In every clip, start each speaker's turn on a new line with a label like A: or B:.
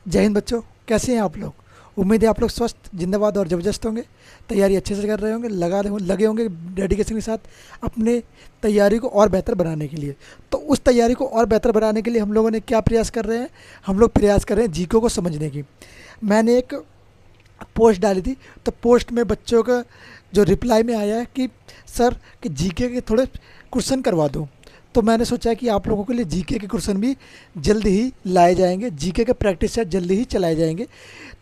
A: जय हिंद बच्चों, कैसे हैं आप लोग। उम्मीद है आप लोग स्वस्थ, जिंदाबाद और ज़बरदस्त होंगे। तैयारी अच्छे से कर रहे होंगे, लगे होंगे डेडिकेशन के साथ अपने तैयारी को और बेहतर बनाने के लिए। तो उस तैयारी को और बेहतर बनाने के लिए हम लोगों ने क्या प्रयास कर रहे हैं, हम लोग प्रयास कर रहे हैं जीके को समझने की। मैंने एक पोस्ट डाली थी, तो पोस्ट में बच्चों का जो रिप्लाई में आया है कि सर कि जीके के थोड़े क्वेश्चन करवा दो। तो मैंने सोचा कि आप लोगों के लिए जीके के क्वेश्चन भी जल्दी ही लाए जाएंगे, जीके के प्रैक्टिस सेट जल्दी ही चलाए जाएंगे।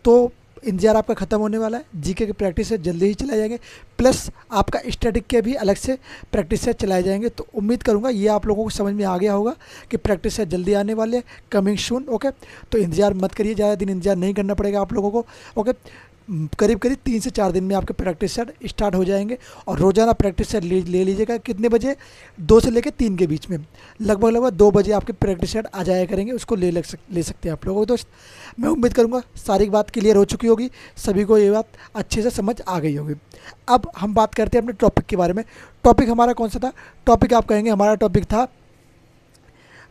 A: तो इंतजार आपका ख़त्म होने वाला है, जीके के प्रैक्टिस सेट जल्दी ही चलाए जाएंगे, प्लस आपका स्टैटिक के भी अलग से प्रैक्टिस सेट चलाए जाएंगे। तो उम्मीद करूंगा ये आप लोगों को समझ में आ गया होगा कि प्रैक्टिस सेट जल्दी आने वाले हैं, कमिंग सून। ओके, तो इंतजार मत करिए, ज़्यादा दिन इंतजार नहीं करना पड़ेगा आप लोगों को। ओके, करीब करीब 3 से 4 दिन में आपके प्रैक्टिस सेट स्टार्ट हो जाएंगे। और रोज़ाना प्रैक्टिस सेट ले लीजिएगा। कितने बजे? 2 से लेकर 3 के बीच में, लगभग 2 बजे आपके प्रैक्टिस सेट आ जाया करेंगे। उसको ले सकते हैं आप लोगों को। दोस्त, मैं उम्मीद करूँगा सारी बात क्लियर हो चुकी होगी, सभी को ये बात अच्छे से समझ आ गई होगी। अब हम बात करते हैं अपने टॉपिक के बारे में। टॉपिक हमारा कौन सा था? टॉपिक आप कहेंगे हमारा टॉपिक था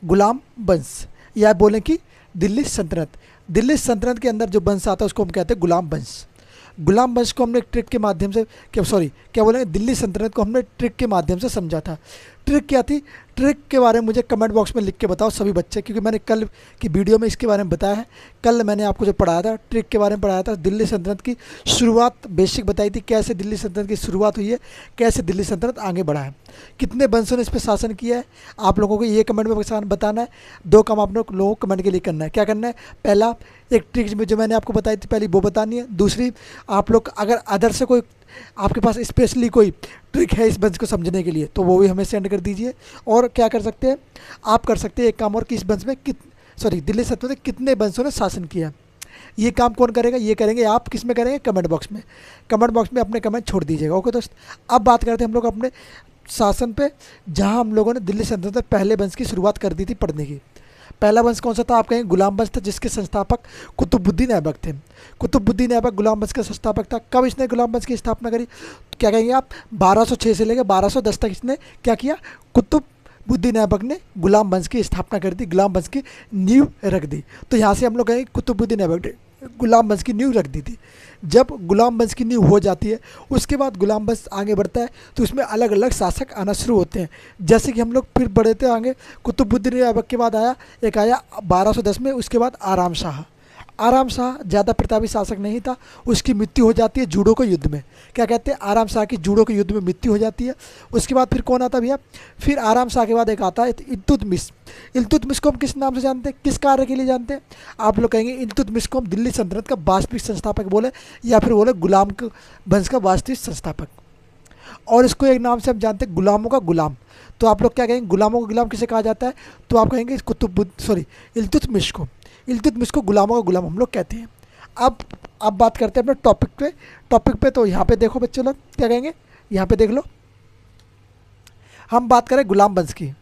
A: गुलाम वंश, या बोलें कि दिल्ली सल्तनत। दिल्ली सल्तनत के अंदर जो वंश आता है उसको हम कहते हैं गुलाम वंश। गुलाम वंश को हमने ट्रिक के माध्यम से क्या बोलेंगे, दिल्ली सल्तनत को हमने ट्रिक के माध्यम से समझा था। ट्रिक क्या थी? ट्रिक के बारे में मुझे कमेंट बॉक्स में लिख के बताओ सभी बच्चे, क्योंकि मैंने कल की वीडियो में इसके बारे में बताया है। कल मैंने आपको जो पढ़ाया था, ट्रिक के बारे में पढ़ाया था, दिल्ली सल्तनत की शुरुआत बेसिक बताई थी, कैसे दिल्ली सल्तनत की शुरुआत हुई है, कैसे दिल्ली सल्तनत आगे बढ़ा है, कितने वंशों ने इस पर शासन किया है। आप लोगों को ये कमेंट में बताना है। 2 काम आप लोगों को कमेंट के लिए करना है। क्या करना है? पहला, एक ट्रिक जो मैंने आपको बताई थी पहली, वो बतानी है। दूसरी, आप लोग अगर अदर से कोई आपके पास स्पेशली कोई ट्रिक है इस वंश को समझने के लिए, तो वो भी हमें सेंड कर दीजिए। और क्या कर सकते हैं, आप कर सकते हैं एक काम और, कि इस वंश में दिल्ली सल्तनत में कितने वंशों ने शासन किया। ये काम कौन करेगा? ये करेंगे आप। किस में करेंगे? कमेंट बॉक्स में। कमेंट बॉक्स में अपने कमेंट छोड़ दीजिएगा। ओके दोस्त, अब बात करते हैं हम लोग अपने शासन पे, जहाँ हम लोगों ने दिल्ली सल्तनत में पहले वंश की शुरुआत कर दी थी पढ़ने की। पहला वंश कौन सा था? आप कहेंगे गुलाम वंश था, जिसके संस्थापक कुतुबुद्दीन ऐबक थे। कुतुबुद्दीन ऐबक गुलाम वंश का संस्थापक था। कब इसने गुलाम वंश की स्थापना करी? तो क्या कहेंगे आप? 1206 से लेकर 1210 तक इसने क्या किया? कुतुबुद्दीन ऐबक ने गुलाम वंश की स्थापना कर दी, गुलाम वंश की नींव रख दी। तो यहाँ से हम लोग कहेंगे कुतुबुद्दीन ऐबक ने गुलाम वंश की नींव रख दी थी। जब गुलाम वंश की नींव हो जाती है, उसके बाद गुलाम वंश आगे बढ़ता है, तो उसमें अलग अलग शासक आना शुरू होते हैं। जैसे कि हम लोग फिर बढ़ते आगे, कुतुबुद्दीन ऐबक के बाद आया 1210 में, उसके बाद आराम शाह। आराम शाह ज़्यादा प्रतापी शासक नहीं था, उसकी मृत्यु हो जाती है जूडो के युद्ध में। क्या कहते हैं? आराम शाह की जूडो के युद्ध में मृत्यु हो जाती है। उसके बाद फिर कौन आता है भैया? फिर आराम शाह के बाद एक आता है इल्तुतमिश। इल्तुतमिश को हम किस नाम से जानते हैं, किस कार्य के लिए जानते हैं? आप लोग कहेंगे इल्तुतमिश को हम दिल्ली सल्तनत का वास्तविक संस्थापक बोले, या फिर बोले गुलाम वंश का वास्तविक संस्थापक। और इसको एक नाम से हम जानते हैं, गुलामों का गुलाम। तो आप लोग क्या कहेंगे, गुलामों का गुलाम किसे कहा जाता है? तो आप कहेंगे इल्तुतमिश को। इल्तुतमिश को गुलामों का गुलाम हम लोग कहते हैं। अब बात करते हैं अपने टॉपिक पे। तो यहाँ पे देखो बच्चों लोग, क्या कहेंगे, यहाँ पे देख लो, हम बात करें गुलाम वंश की।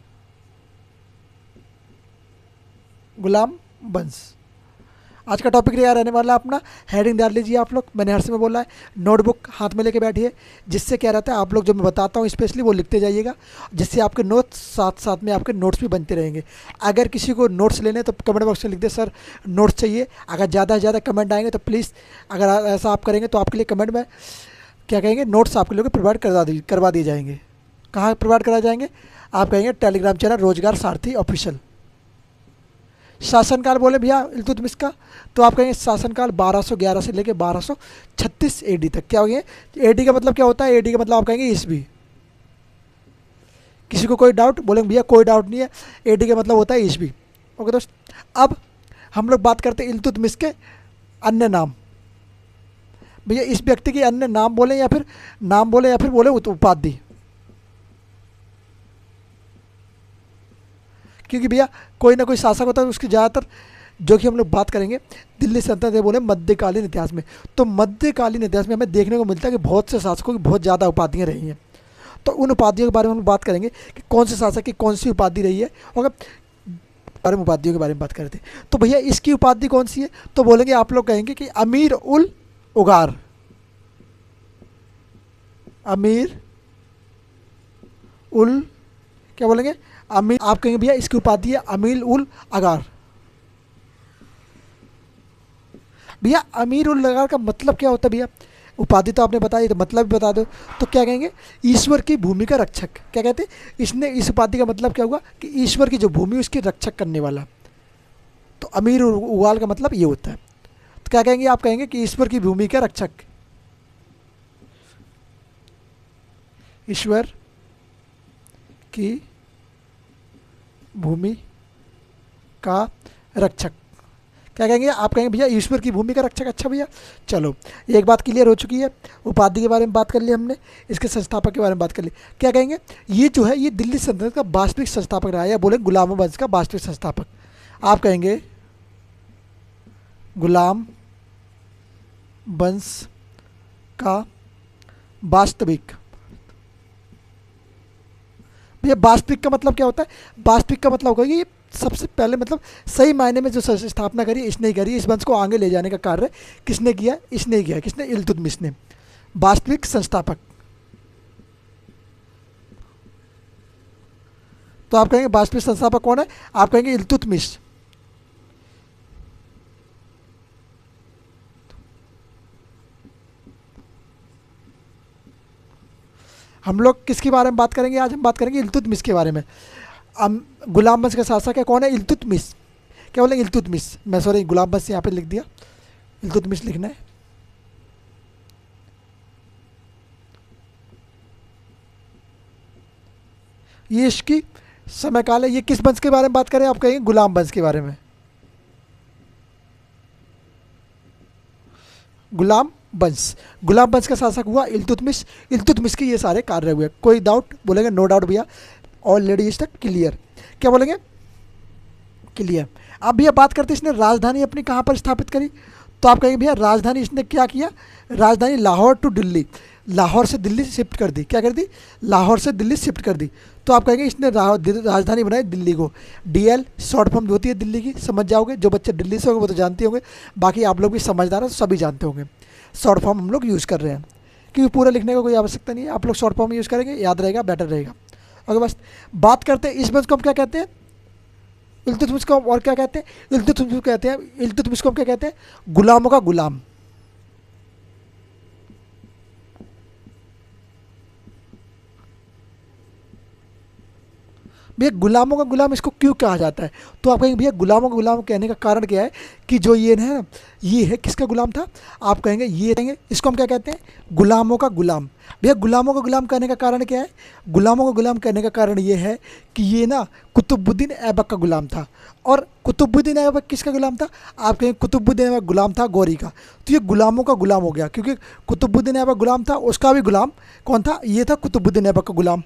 A: गुलाम वंश आज का टॉपिक रहने वाला है अपना। हेडिंग डाल लीजिए आप लोग, मैंने हर समय बोला है, नोटबुक हाथ में लेके बैठिए। जिससे क्या रहता है, आप लोग जो मैं बताता हूँ स्पेशली वो लिखते जाइएगा, जिससे आपके नोट्स साथ साथ में आपके नोट्स भी बनते रहेंगे। अगर किसी को नोट्स लेने तो कमेंट बॉक्स में लिख दे सर नोट्स चाहिए। अगर ज़्यादा से ज़्यादा कमेंट आएंगे तो प्लीज़, अगर ऐसा आप करेंगे तो आपके लिए कमेंट में क्या कहेंगे, नोट्स आपके लोग प्रोवाइड करवा दिए जाएंगे। कहाँ प्रोवाइड करा जाएंगे? आप कहेंगे टेलीग्राम चैनल रोजगार सारथी ऑफिशियल। शासनकाल बोले भैया इल्तुतमिश का, तो आप कहेंगे शासनकाल 1211 से लेकर 1236 एडी तक। क्या हो गया? एडी का मतलब क्या होता है? एडी का मतलब आप कहेंगे ईस्वी। किसी को कोई डाउट? बोलेंगे भैया कोई डाउट नहीं है, एडी का मतलब होता है ईस्वी। ओके दोस्त, अब हम लोग बात करते हैं इल्तुतमिश के अन्य नाम। भैया इस व्यक्ति के अन्य नाम बोले या फिर बोले उपाधि, क्योंकि भैया कोई ना कोई शासक होता है, उसकी ज़्यादातर जो कि हम लोग बात करेंगे दिल्ली सल्तनत बोले मध्यकालीन इतिहास में। तो मध्यकालीन इतिहास में हमें देखने को मिलता है कि बहुत से शासकों की बहुत ज़्यादा उपाधियाँ रही हैं। तो उन उपाधियों के बारे में हम बात करेंगे कि कौन से शासक की कौन सी उपाधि रही है, और बारे में उपाधियों के बारे में बात करते हैं। तो भैया इसकी उपाधि कौन सी है? तो बोलेंगे, आप लोग कहेंगे कि अमीर उल उगार। अमीर उल क्या बोलेंगे? अमीर। आप कहेंगे भैया इसकी उपाधि है अमीर उल अगार। भैया अमीर उल लगा का मतलब क्या होता है भैया? उपाधि तो आपने बताई, तो मतलब भी बता दो। तो क्या कहेंगे? ईश्वर की भूमि का रक्षक। क्या कहते हैं? इसने इस उपाधि का मतलब क्या हुआ कि ईश्वर की जो भूमि उसकी रक्षक करने वाला। तो अमीर उवाल का मतलब ये होता है। तो क्या कहेंगे? आप कहेंगे कि ईश्वर की भूमि का रक्षक, ईश्वर की भूमि का रक्षक। क्या कहेंगे? आप कहेंगे भैया ईश्वर की भूमि का रक्षक। अच्छा भैया, चलो एक बात क्लियर हो चुकी है। उपाधि के बारे में बात कर ली हमने, इसके संस्थापक के बारे में बात कर ली। क्या कहेंगे? ये जो है ये दिल्ली सल्तनत का वास्तविक संस्थापक रहा है, या बोले गुलाम वंश का वास्तविक संस्थापक। आप कहेंगे गुलाम वंश का वास्तविक। भैया वास्तविक का मतलब क्या होता है? वास्तविक का मतलब होगा कि सबसे पहले मतलब सही मायने में जो स्थापना करी इसने ही करी। इस वंश को आगे ले जाने का कार्य किसने किया? इसने ही किया। किसने? इल्तुतमिश ने। वास्तविक संस्थापक। तो आप कहेंगे वास्तविक संस्थापक कौन है? आप कहेंगे इल्तुतमिश। हम लोग किसके बारे में बात करेंगे आज? हम बात करेंगे इल्तुतमिश के बारे में। गुलाम वंश का शासक है कौन है? इल्तुतमिश। क्या बोलेंगे? इल्तुतमिश। मैं सॉरी गुलाम वंश यहाँ पे लिख दिया, इल्तुतमिश लिखना है। ये इसकी समय काल है। ये किस वंश के बारे में बात करें? आप कहेंगे गुलाम वंश के बारे में। गुलाम वंश। गुलाम वंश का शासक हुआ इल्तुतमिश। इल्तुतमिश के ये सारे कार्य हुए। कोई डाउट? बोलेंगे नो डाउट भैया, ऑलरेडी इज तक क्लियर। क्या बोलेंगे? क्लियर। अब भैया बात करते हैं इसने राजधानी अपनी कहाँ पर स्थापित करी। तो आप कहेंगे भैया राजधानी इसने क्या किया? राजधानी लाहौर टू दिल्ली, लाहौर से दिल्ली शिफ्ट कर दी। क्या कर दी? लाहौर से दिल्ली शिफ्ट कर दी। तो आप कहेंगे इसने राजधानी बनाई दिल्ली को। DL शॉर्ट फॉर्म होती है दिल्ली की, समझ जाओगे। जो बच्चे दिल्ली से होंगे वो तो जानते होंगे, बाकी आप लोग भी समझदार हैं तो सभी जानते होंगे। शॉर्ट फॉर्म हम लोग यूज़ कर रहे हैं क्योंकि पूरा लिखने का कोई आवश्यकता नहीं है। आप लोग शॉर्ट फॉर्म यूज़ करेंगे, याद रहेगा, बेटर रहेगा। ओके, बस बात करते हैं इस वंश को हम क्या कहते हैं? इल्तुतमिश को हम और क्या कहते हैं? इल्तुतमिश को कहते हैं, इल्तुतमिश को हम क्या कहते हैं? गुलामों का गुलाम। भैया गुलामों का गुलाम इसको क्यों कहा जाता है? तो आप कहेंगे भैया गुलामों का गुलाम कहने का कारण क्या है कि जो ये है ना, ये है किसका गुलाम था? आप कहेंगे ये कहेंगे इसको हम क्या कहते हैं? गुलामों का गुलाम। भैया गुलामों का गुलाम कहने का कारण क्या है? गुलामों का गुलाम कहने का कारण ये है कि ये ना कुतुबुद्दीन ऐबक का गुलाम था। और कुतुबुद्दीन ऐबक किसका गुलाम था? आप कहेंगे कुतुबुद्दीन ऐबक गुलाम था गौरी का। तो ये गुलामों का गुलाम हो गया क्योंकि कुतुबुद्दीन ऐबक गुलाम था, उसका भी गुलाम कौन था? ये था कुतुबुद्दीन ऐबक का गुलाम।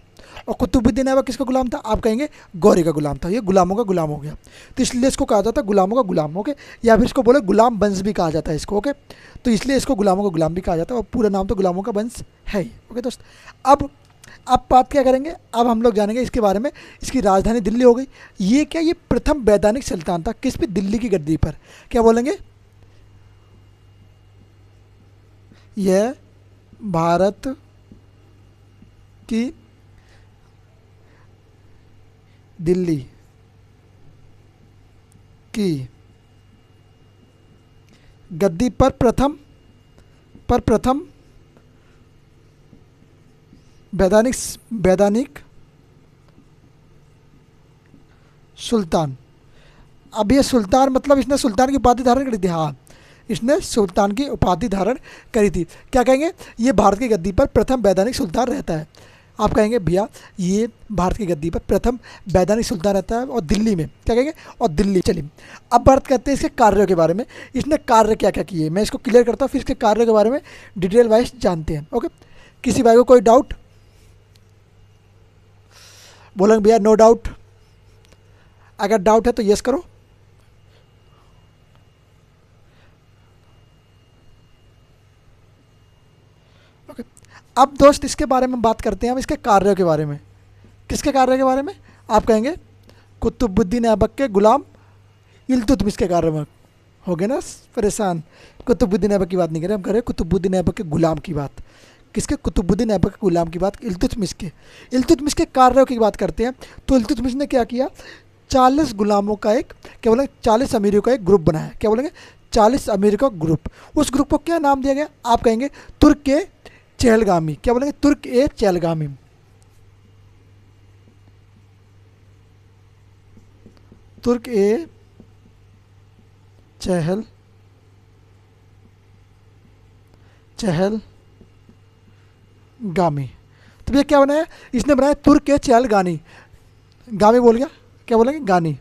A: और कुतुबुद्दीन ऐबक किसका गुलाम था? आप कहेंगे गौरी का गुलाम था। ये गुलामों का गुलाम हो गया, तो इसलिए इसको कहा जाता है गुलामों का गुलाम। ओके, या फिर इसको बोले गुलाम वंश भी कहा जाता है इसको। ओके, तो इसलिए इसको गुलामों का गुलाम भी कहा जाता है और पूरा नाम तो गुलामों का वंश है ही। ओके दोस्त, अब बात क्या करेंगे? अब हम लोग जानेंगे इसके बारे में। इसकी राजधानी दिल्ली हो गई। ये क्या? ये प्रथम वैधानिक सुल्तान था। किस पे? दिल्ली की गद्दी पर। क्या बोलेंगे? यह भारत की दिल्ली की गद्दी पर प्रथम वैधानिक सुल्तान। अब ये सुल्तान मतलब इसने सुल्तान की उपाधि धारण करी थी। हाँ, इसने सुल्तान की उपाधि धारण करी थी। क्या कहेंगे? ये भारत की गद्दी पर प्रथम वैधानिक सुल्तान रहता है। आप कहेंगे भैया ये भारत की गद्दी पर प्रथम वैधानिक सुल्तान रहता है और दिल्ली में। क्या कहेंगे? और दिल्ली। चलिए अब बात करते हैं इसके कार्यों के बारे में। इसने कार्य क्या क्या किए, मैं इसको क्लियर करता हूँ, फिर इसके कार्यों के बारे में डिटेल वाइज जानते हैं। ओके, किसी भाई को कोई डाउट? बोलेंगे भैया नो डाउट। अगर डाउट है तो यस करो। ओके, अब दोस्त इसके बारे में बात करते हैं हम इसके कार्यों के बारे में। किसके कार्यों के बारे में? आप कहेंगे कुतुबुद्दीन ऐबक के गुलाम इल्तुतमिश के कार्य में। हो गए ना परेशान? कुतुबुद्दीन ऐबक की बात नहीं करें, हम करें कुतुबुद्दीन ऐबक के गुलाम की बात। किसके? कुतुबुद्दीन ऐबक के गुलाम की बात, इल्तुतमिश के। इल्तुतमिश के कार्यों की बात करते हैं। तो इल्तुतमिश ने क्या किया? 40 गुलामों का एक, क्या बोलेंगे, 40 अमीरों का एक ग्रुप बनाया। क्या बोलेंगे? 40 अमीर का ग्रुप। उस ग्रुप को क्या नाम दिया गया? आप कहेंगे तुर्क ए चहलगामी। क्या बोलेंगे? तुर्क ए चहलगामी। तुर्क ए चहलगामी। तो भैया क्या बनाया? इसने बनाया तुर्क ए चहलगानी। गामी बोल गया, क्या बोलेंगे? गानी।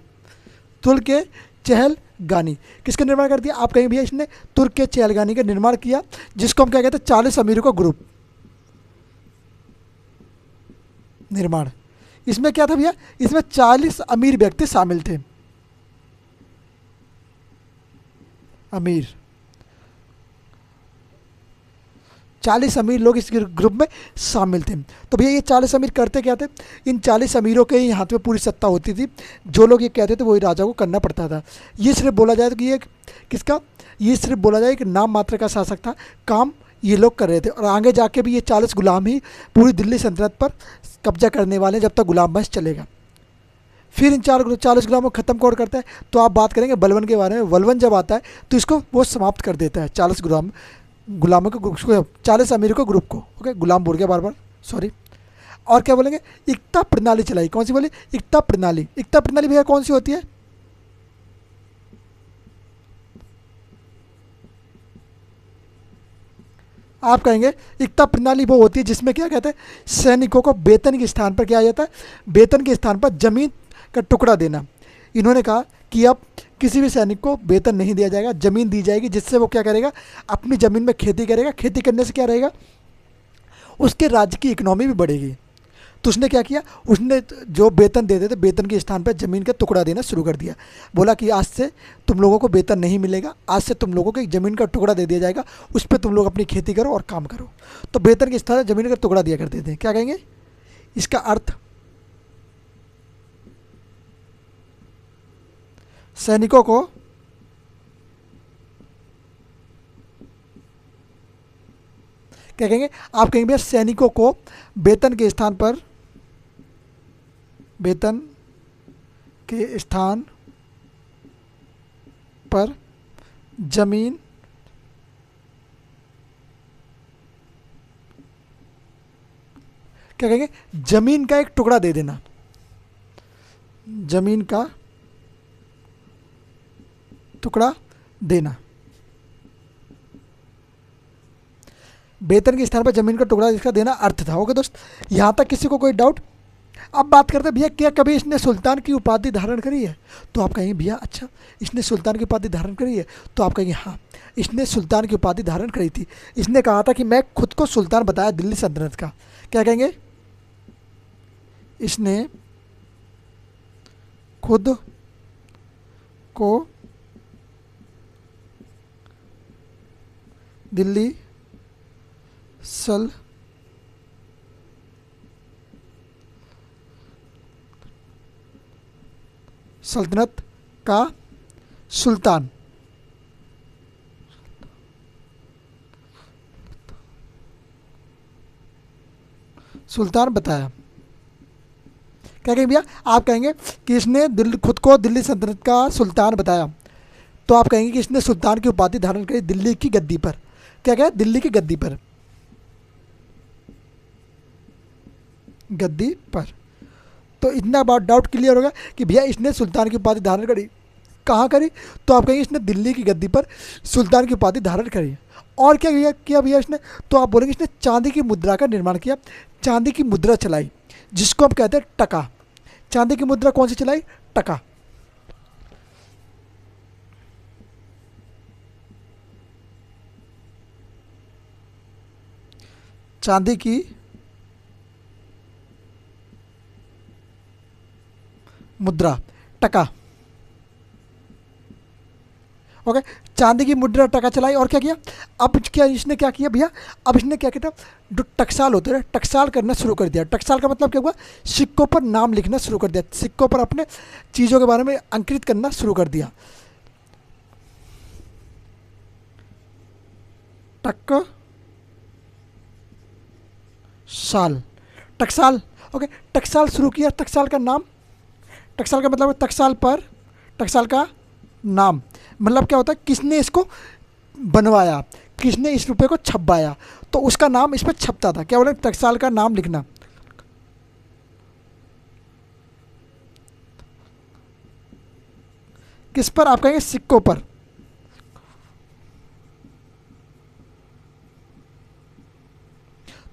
A: तुर्क ए चहलगानी किसका निर्माण कर दिया? आप कहेंगे भैया इसने तुर्क ए चहलगानी का निर्माण किया, जिसको हम क्या कहते हैं? 40 अमीरों का ग्रुप निर्माण। इसमें क्या था भैया? इसमें 40 अमीर व्यक्ति शामिल थे। अमीर 40 अमीर लोग इस ग्रुप में शामिल थे। तो भैया ये 40 अमीर करते क्या थे? इन 40 अमीरों के ही हाथ में पूरी सत्ता होती थी। जो लोग ये कहते थे वही राजा को करना पड़ता था। ये सिर्फ बोला जाए तो कि ये किसका? ये सिर्फ बोला जाए कि नाम मात्र का शासक था, काम ये लोग कर रहे थे। और आगे जाके भी ये 40 गुलाम ही पूरी दिल्ली सल्तनत पर कब्जा करने वाले हैं, जब तक गुलाम वंश चलेगा। फिर इन 40 गुलामों को ख़त्म कौन करता है? तो आप बात करेंगे बलवन के बारे में। बलवन जब आता है तो इसको वो समाप्त कर देता है। 40 गुलामों के ग्रुप को, 40 अमीरों के ग्रुप को। ओके, गुलाम बोल गया बार बार, सॉरी। और क्या बोलेंगे? एकता प्रणाली चलाई। कौन सी बोली? एकता प्रणाली। एकता प्रणाली भैया कौन सी होती है? आप कहेंगे एकता प्रणाली वो होती है जिसमें क्या कहते हैं? सैनिकों को वेतन के स्थान पर क्या आ जाता है? वेतन के स्थान पर जमीन का टुकड़ा देना। इन्होंने कहा कि अब किसी भी सैनिक को वेतन नहीं दिया जाएगा, ज़मीन दी जाएगी, जिससे वो क्या करेगा? अपनी ज़मीन में खेती करेगा। खेती करने से क्या रहेगा? उसके राज्य की इकोनॉमी भी बढ़ेगी। तो उसने क्या किया? उसने जो वेतन देते थे, वेतन के स्थान पर ज़मीन का टुकड़ा देना शुरू कर दिया। बोला कि आज से तुम लोगों को वेतन नहीं मिलेगा, आज से तुम लोगों को एक ज़मीन का टुकड़ा दे दिया जाएगा, उस पर तुम लोग अपनी खेती करो और काम करो। तो वेतन के स्थान पर ज़मीन का टुकड़ा दिया करते थे। क्या कहेंगे इसका अर्थ? सैनिकों को क्या कहेंगे? आप कहेंगे भैया सैनिकों को वेतन के स्थान पर, वेतन के स्थान पर जमीन क्या कहेंगे? जमीन का एक टुकड़ा दे देना। जमीन का टुकड़ा देना। वेतन के स्थान पर जमीन का टुकड़ा इसका देना अर्थ था। ओके दोस्त, यहाँ तक किसी को कोई डाउट? अब बात करते हैं भैया क्या कभी इसने सुल्तान की उपाधि धारण करी है? तो आप कहेंगे भैया अच्छा इसने सुल्तान की उपाधि धारण करी है? तो आप कहेंगे हाँ, इसने सुल्तान की उपाधि धारण करी थी। इसने कहा था कि मैं खुद को सुल्तान बताया दिल्ली सल्तनत का। क्या कहेंगे? इसने खुद को दिल्ली सल्तनत का सुल्तान बताया। क्या कहेंगे भैया? आप कहेंगे कि इसने खुद को दिल्ली सल्तनत का सुल्तान बताया। तो आप कहेंगे कि इसने सुल्तान की उपाधि धारण करी दिल्ली की गद्दी पर। क्या कहा? दिल्ली की गद्दी पर। गद्दी पर। तो इतना बात डाउट क्लियर होगा कि भैया इसने सुल्तान की उपाधि धारण करी। कहाँ करी? तो आप कहेंगे इसने दिल्ली की गद्दी पर सुल्तान की उपाधि धारण करी। और क्या किया भैया इसने? तो आप बोलेंगे इसने चांदी की मुद्रा का निर्माण किया, चांदी की मुद्रा चलाई, जिसको हम कहते हैं टका। चांदी की मुद्रा कौन सी चलाई? टका। चांदी की मुद्रा टका। ओके, चांदी की मुद्रा टका चलाई। और क्या किया? अब क्या इसने क्या किया भैया? अब इसने क्या किया? जो टकसाल होते हैं, टकसाल करना शुरू कर दिया। टकसाल का मतलब क्या हुआ? सिक्कों पर नाम लिखना शुरू कर दिया, सिक्कों पर अपने चीज़ों के बारे में अंकित करना शुरू कर दिया। टकसाल, टकसाल। ओके, टकसाल शुरू किया। टकसाल का नाम, टकसाल का मतलब है टकसाल पर, टकसाल का नाम। मतलब क्या होता है, किसने इसको बनवाया, किसने इस रुपये को छपवाया, तो उसका नाम इस पर छपता था। क्या बोले, टकसाल का नाम लिखना। किस पर, आप कहेंगे सिक्कों पर।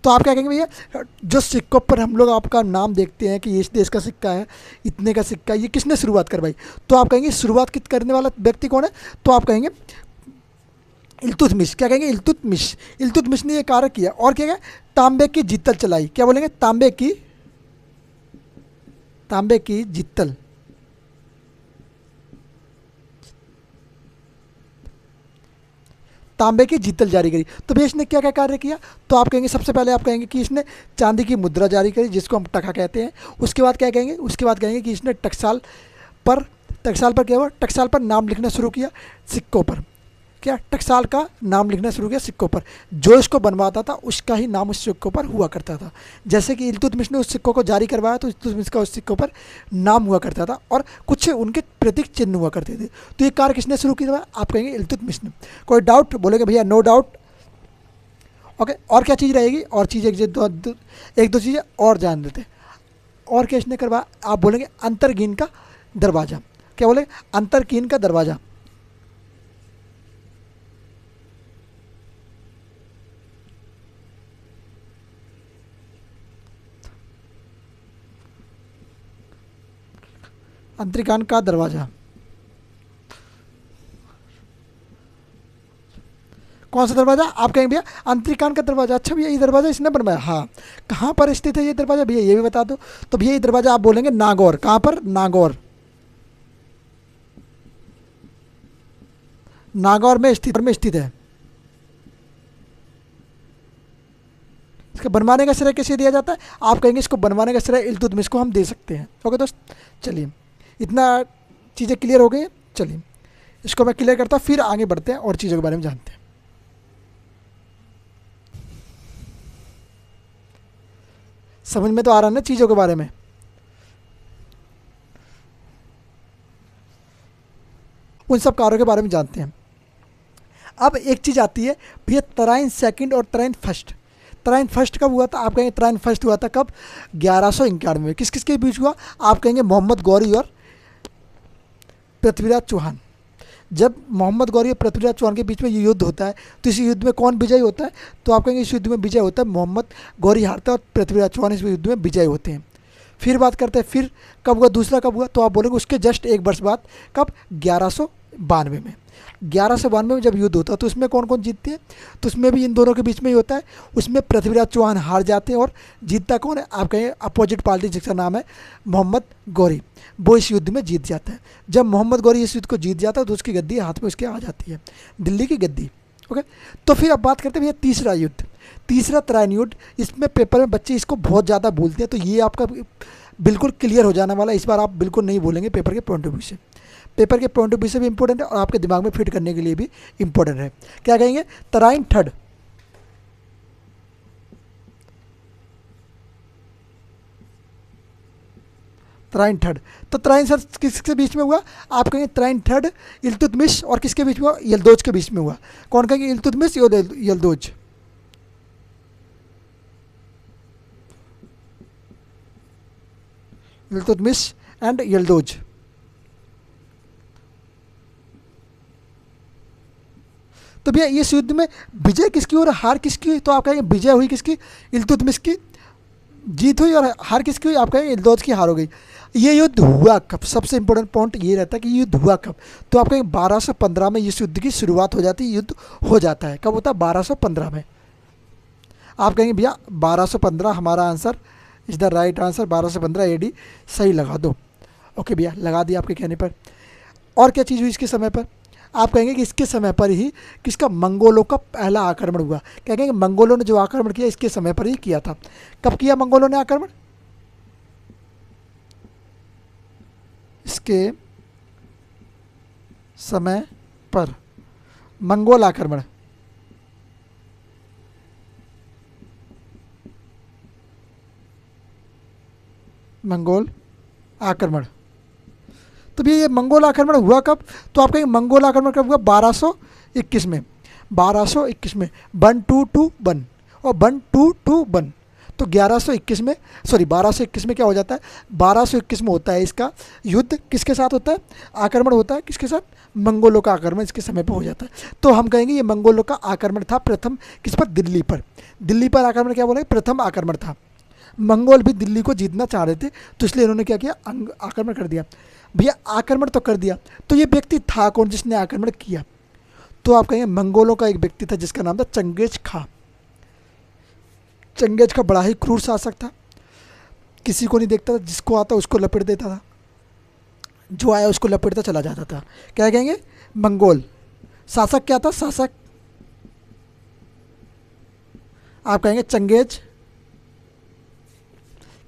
A: तो आप क्या कहेंगे भैया, जो सिक्कों पर हम लोग आपका नाम देखते हैं कि इस देश का सिक्का है, इतने का सिक्का है, ये किसने शुरुआत करवाई, तो आप कहेंगे शुरुआत किस करने वाला व्यक्ति कौन है, तो आप कहेंगे इल्तुतमिश। क्या कहेंगे, इल्तुतमिश। इल्तुतमिश ने ये कार्य किया, और क्या, तांबे की जित्तल चलाई। क्या बोलेंगे, तांबे की जित्तल। तांबे की जित्तल जारी करी। तो भैया इसने क्या क्या कार्य किया, तो आप कहेंगे सबसे पहले आप कहेंगे कि इसने चांदी की मुद्रा जारी करी, जिसको हम टका कहते हैं। उसके बाद क्या कहेंगे, उसके बाद कहेंगे कि इसने पर टकसाल पर क्या हुआ, टकसाल पर नाम लिखना शुरू किया सिक्कों पर। क्या, टकसाल का नाम लिखना शुरू किया सिक्कों पर। जो इसको बनवाता था उसका ही नाम उस सिक्कों पर हुआ करता था। जैसे कि इल्तुतमिश ने उस सिक्कों को जारी करवाया, तो इल्तुतमिश का उस सिक्कों पर नाम हुआ करता था, और कुछ उनके प्रतीक चिन्ह हुआ करते थे। तो ये कार्य किसने शुरू किया, आप कहेंगे इल्तुतमिश ने। कोई डाउट, बोलेंगे भैया नो डाउट। ओके, और क्या चीज़ रहेगी, और चीज़ एक दो चीज़ें और जान लेते हैं। और क्या इसने करवाया, आप बोलेंगे अंतर्गीन का दरवाज़ा। क्या बोले, अंतर्गीन का दरवाज़ा। अंतरिकान का दरवाज़ा कौन सा दरवाज़ा, आप कहेंगे भैया अंतरिकान का दरवाज़ा। अच्छा भैया, ये दरवाज़ा इसने बनवाया, हाँ। कहाँ पर स्थित है ये दरवाज़ा, भैया ये भी बता दो। तो भैया ये दरवाज़ा आप बोलेंगे नागौर। कहाँ पर, नागौर। नागौर में स्थित है। इसका बनवाने का श्रेय कैसे दिया जाता है, आप कहेंगे इसको बनवाने का श्रेय इल्तुतमिश को हम दे सकते हैं। ओके दोस्त, चलिए इतना चीज़ें क्लियर हो गई हैं। चलिए इसको मैं क्लियर करता हूँ, फिर आगे बढ़ते हैं और चीज़ों के बारे में जानते हैं। समझ में तो आ रहा है ना चीज़ों के बारे में। उन सब कार्यों के बारे में जानते हैं। अब एक चीज़ आती है भैया, तराइन सेकंड और तराइन फर्स्ट। तराइन फर्स्ट कब हुआ था, आप कहेंगे तराइन फर्स्ट हुआ था कब, 1191 में। किस किस के बीच हुआ, आप कहेंगे मोहम्मद गौरी और पृथ्वीराज चौहान। जब मोहम्मद गौरी और पृथ्वीराज चौहान के बीच में ये युद्ध होता है, तो इस युद्ध में कौन विजयी होता है, तो आप कहेंगे इस युद्ध में विजय होता है मोहम्मद गौरी हारता है और पृथ्वीराज चौहान इस युद्ध में विजयी होते हैं। फिर बात करते हैं, फिर कब हुआ, दूसरा कब हुआ, तो आप बोलेंगे उसके जस्ट एक वर्ष बाद, कब, 1192 में। 1192 में जब युद्ध होता है तो उसमें कौन कौन जीतते हैं, तो उसमें भी इन दोनों के बीच में ही होता है। उसमें पृथ्वीराज चौहान हार जाते हैं और जीतता कौन है, आप कहेंगे अपोजिट पार्टी जिसका नाम है मोहम्मद गौरी, वो इस युद्ध में जीत जाता है। जब मोहम्मद गौरी इस युद्ध को जीत जाता है तो उसकी गद्दी हाथ में उसके आ जाती है, दिल्ली की गद्दी। ओके, तो फिर अब बात करते हैं भैया तीसरा युद्ध, तीसरा तराइन युद्ध। इसमें पेपर में बच्चे इसको बहुत ज़्यादा बोलते हैं, तो ये आपका बिल्कुल क्लियर हो जाने वाला है। इस बार आप बिल्कुल नहीं बोलेंगे पेपर के पॉइंट ऑफ व्यू से। पेपर के पॉइंट ऑफ व्यू से भी इंपॉर्टेंट है और आपके दिमाग में फिट करने के लिए भी इंपॉर्टेंट है। क्या कहेंगे, तराइन थर्ड। तराइन थर्ड, तो तराइन सर किसके बीच में हुआ, आप कहेंगे तराइन थर्ड इल्तुतमिश और किसके बीच में हुआ, यलदौज के बीच में हुआ। कौन कहेंगे, इल्तुतमिश यलदौज। इल्तुतमिश एंड यलदौज। तो भैया इस युद्ध में विजय किसकी और हार किसकी हुई, तो आप कहेंगे विजय हुई किसकी, इल्तुतमिश की, जीत हुई, और हार किसकी हुई, आप कहेंगे इल्दौज की हार हो गई। ये युद्ध हुआ कब, सबसे इंपॉर्टेंट पॉइंट ये रहता है कि युद्ध हुआ कब, तो आप कहेंगे 1215 में इस युद्ध की शुरुआत हो जाती है, युद्ध हो जाता है। कब होता है, 1215 में। आप कहेंगे भैया 1215 हमारा answer is the right answer, 1215 AD सही लगा दो। ओके भैया, लगा दिया आपके कहने पर। और क्या चीज़ हुई इसके समय पर, आप कहेंगे कि इसके समय पर ही किसका, मंगोलों का पहला आक्रमण हुआ। क्या कहेंगे, मंगोलों ने जो आक्रमण किया इसके समय पर ही किया था। कब किया मंगोलों ने आक्रमण, इसके समय पर मंगोल आक्रमण। मंगोल आक्रमण, तो भैया ये मंगोल आक्रमण हुआ कब? तो आप कहेंगे मंगोल आक्रमण कब हुआ? 1221 में, 1221 में 1221 और 1221। तो 1121 में, सॉरी 1221 में क्या हो जाता है? 1221 में होता है इसका युद्ध। किसके साथ होता है? आक्रमण होता है किसके साथ? मंगोलों का आक्रमण इसके समय पर हो जाता है। तो हम कहेंगे ये मंगोलों का आक्रमण था प्रथम। किस पर? दिल्ली पर। दिल्ली पर आक्रमण क्या बोले? प्रथम आक्रमण था। मंगोल भी दिल्ली को जीतना चाह रहे थे, तो इसलिए इन्होंने क्या किया? आक्रमण कर दिया। भैया आक्रमण तो कर दिया, तो ये व्यक्ति था कौन जिसने आक्रमण किया? तो आप कहेंगे मंगोलों का एक व्यक्ति था जिसका नाम था चंगेज खां। चंगेज खां बड़ा ही क्रूर शासक था, किसी को नहीं देखता था, जिसको आता उसको लपेट देता था, जो आया उसको लपेटता चला जाता था। क्या कहेंगे? मंगोल शासक क्या था? शासक आप कहेंगे चंगेज,